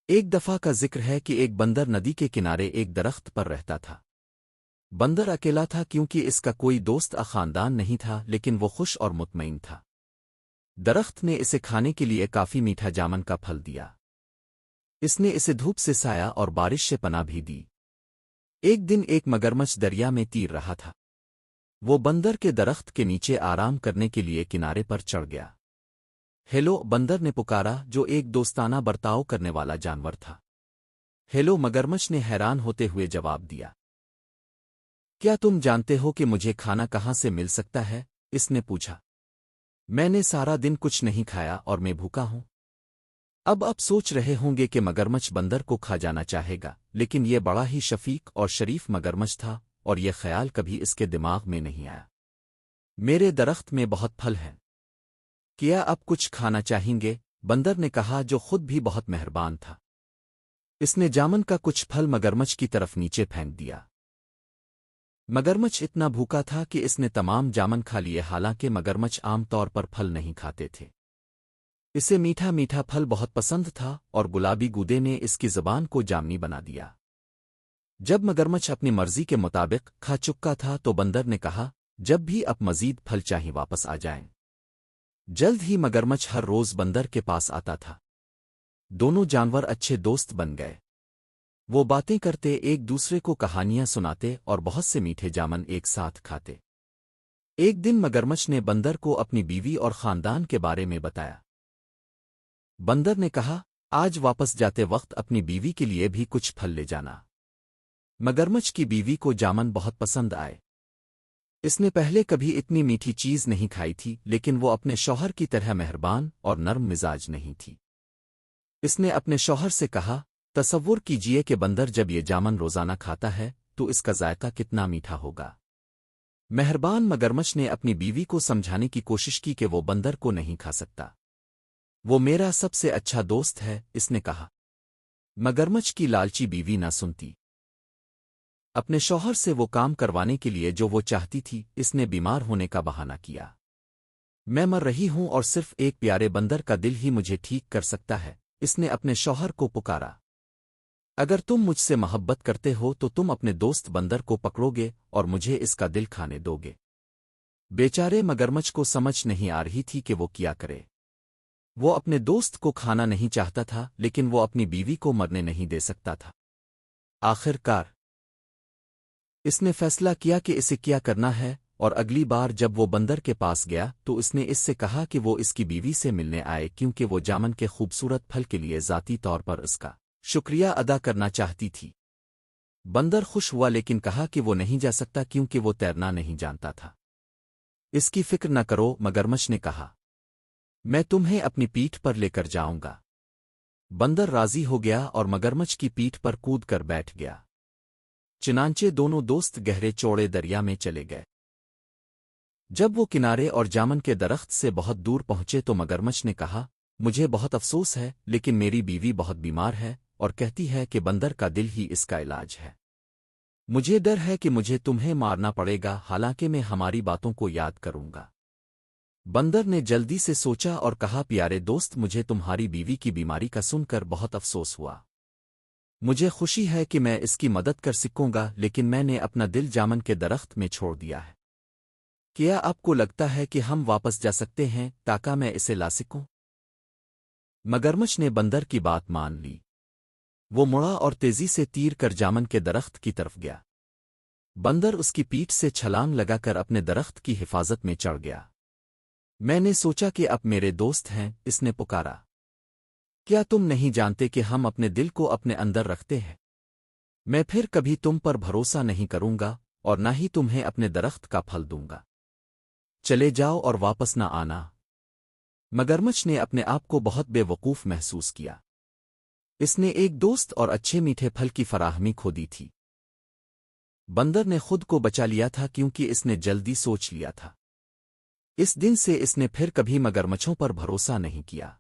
ایک دفعہ کا ذکر ہے کہ ایک بندر ندی کے کنارے ایک درخت پر رہتا تھا۔ بندر اکیلا تھا کیونکہ اس کا کوئی دوست خاندان نہیں تھا، لیکن وہ خوش اور مطمئن تھا۔ درخت نے اسے کھانے کے لیے کافی میٹھا جامن کا پھل دیا۔ اس نے اسے دھوپ سے سایہ اور بارش سے پناہ بھی دی۔ ایک دن ایک مگرمچھ دریا میں تیر رہا تھا۔ وہ بندر کے درخت کے نیچے آرام کرنے کے لیے کنارے پر چڑھ گیا۔ ہیلو، بندر نے پکارا، جو ایک دوستانہ برتاؤ کرنے والا جانور تھا۔ ہیلو، مگرمچھ نے حیران ہوتے ہوئے جواب دیا۔ کیا تم جانتے ہو کہ مجھے کھانا کہاں سے مل سکتا ہے؟ اس نے پوچھا۔ میں نے سارا دن کچھ نہیں کھایا اور میں بھوکا ہوں۔ اب آپ سوچ رہے ہوں گے کہ مگرمچھ بندر کو کھا جانا چاہے گا، لیکن یہ بڑا ہی شفیق اور شریف مگرمچھ تھا، اور یہ خیال کبھی اس کے دماغ میں نہیں آیا۔ میرے درخت میں بہت پھل ہیں، کیا آپ کچھ کھانا چاہیں گے؟ بندر نے کہا، جو خود بھی بہت مہربان تھا۔ اس نے جامن کا کچھ پھل مگرمچھ کی طرف نیچے پھینک دیا۔ مگرمچھ اتنا بھوکا تھا کہ اس نے تمام جامن کھا لیے، حالانکہ مگرمچھ عام طور پر پھل نہیں کھاتے تھے۔ اسے میٹھا میٹھا پھل بہت پسند تھا، اور گلابی گودے نے اس کی زبان کو جامنی بنا دیا۔ جب مگرمچھ اپنی مرضی کے مطابق کھا چکا تھا تو بندر نے کہا، جب بھی آپ مزید پھل چاہیں واپس آ جائیں۔ جلد ہی مگرمچھ ہر روز بندر کے پاس آتا تھا۔ دونوں جانور اچھے دوست بن گئے۔ وہ باتیں کرتے، ایک دوسرے کو کہانیاں سناتے اور بہت سے میٹھے جامن ایک ساتھ کھاتے۔ ایک دن مگرمچھ نے بندر کو اپنی بیوی اور خاندان کے بارے میں بتایا۔ بندر نے کہا، آج واپس جاتے وقت اپنی بیوی کے لیے بھی کچھ پھل لے جانا۔ مگرمچھ کی بیوی کو جامن بہت پسند آئے۔ اس نے پہلے کبھی اتنی میٹھی چیز نہیں کھائی تھی، لیکن وہ اپنے شوہر کی طرح مہربان اور نرم مزاج نہیں تھی۔ اس نے اپنے شوہر سے کہا، تصور کیجئے کہ بندر جب یہ جامن روزانہ کھاتا ہے تو اس کا ذائقہ کتنا میٹھا ہوگا۔ مہربان مگرمچھ نے اپنی بیوی کو سمجھانے کی کوشش کی کہ وہ بندر کو نہیں کھا سکتا۔ وہ میرا سب سے اچھا دوست ہے، اس نے کہا۔ مگرمچھ کی لالچی بیوی نہ سنتی۔ اپنے شوہر سے وہ کام کروانے کے لیے جو وہ چاہتی تھی، اس نے بیمار ہونے کا بہانہ کیا۔ میں مر رہی ہوں اور صرف ایک پیارے بندر کا دل ہی مجھے ٹھیک کر سکتا ہے، اس نے اپنے شوہر کو پکارا۔ اگر تم مجھ سے محبت کرتے ہو تو تم اپنے دوست بندر کو پکڑو گے اور مجھے اس کا دل کھانے دو گے۔ بیچارے مگرمچھ کو سمجھ نہیں آ رہی تھی کہ وہ کیا کرے۔ وہ اپنے دوست کو کھانا نہیں چاہتا تھا، لیکن وہ اپنی بیوی کو مرنے نہیں دے سکتا تھا۔ آخر کار اس نے فیصلہ کیا کہ اسے کیا کرنا ہے، اور اگلی بار جب وہ بندر کے پاس گیا تو اس نے اس سے کہا کہ وہ اس کی بیوی سے ملنے آئے، کیونکہ وہ جامن کے خوبصورت پھل کے لیے ذاتی طور پر اس کا شکریہ ادا کرنا چاہتی تھی۔ بندر خوش ہوا، لیکن کہا کہ وہ نہیں جا سکتا کیونکہ وہ تیرنا نہیں جانتا تھا۔ اس کی فکر نہ کرو، مگرمچھ نے کہا، میں تمہیں اپنی پیٹھ پر لے کر جاؤں گا۔ بندر راضی ہو گیا اور مگرمچھ کی پیٹھ پر کود کر بیٹھ گیا۔ چنانچہ دونوں دوست گہرے چوڑے دریا میں چلے گئے۔ جب وہ کنارے اور جامن کے درخت سے بہت دور پہنچے تو مگرمچھ نے کہا، مجھے بہت افسوس ہے، لیکن میری بیوی بہت بیمار ہے اور کہتی ہے کہ بندر کا دل ہی اس کا علاج ہے۔ مجھے ڈر ہے کہ مجھے تمہیں مارنا پڑے گا، حالانکہ میں ہماری باتوں کو یاد کروں گا۔ بندر نے جلدی سے سوچا اور کہا، پیارے دوست، مجھے تمہاری بیوی کی بیماری کا سن کر بہت افسوس ہوا۔ مجھے خوشی ہے کہ میں اس کی مدد کر سکوں گا، لیکن میں نے اپنا دل جامن کے درخت میں چھوڑ دیا ہے۔ کیا آپ کو لگتا ہے کہ ہم واپس جا سکتے ہیں تاکہ میں اسے لا سکوں؟ مگرمچھ نے بندر کی بات مان لی۔ وہ مڑا اور تیزی سے تیر کر جامن کے درخت کی طرف گیا۔ بندر اس کی پیٹھ سے چھلانگ لگا کر اپنے درخت کی حفاظت میں چڑھ گیا۔ میں نے سوچا کہ اب میرے دوست ہیں، اس نے پکارا۔ کیا تم نہیں جانتے کہ ہم اپنے دل کو اپنے اندر رکھتے ہیں؟ میں پھر کبھی تم پر بھروسہ نہیں کروں گا اور نہ ہی تمہیں اپنے درخت کا پھل دوں گا۔ چلے جاؤ اور واپس نہ آنا۔ مگرمچھ نے اپنے آپ کو بہت بے وقوف محسوس کیا۔ اس نے ایک دوست اور اچھے میٹھے پھل کی فراہمی کھو دی تھی۔ بندر نے خود کو بچا لیا تھا کیونکہ اس نے جلدی سوچ لیا تھا۔ اس دن سے اس نے پھر کبھی مگرمچھوں پر بھروسہ نہیں کیا۔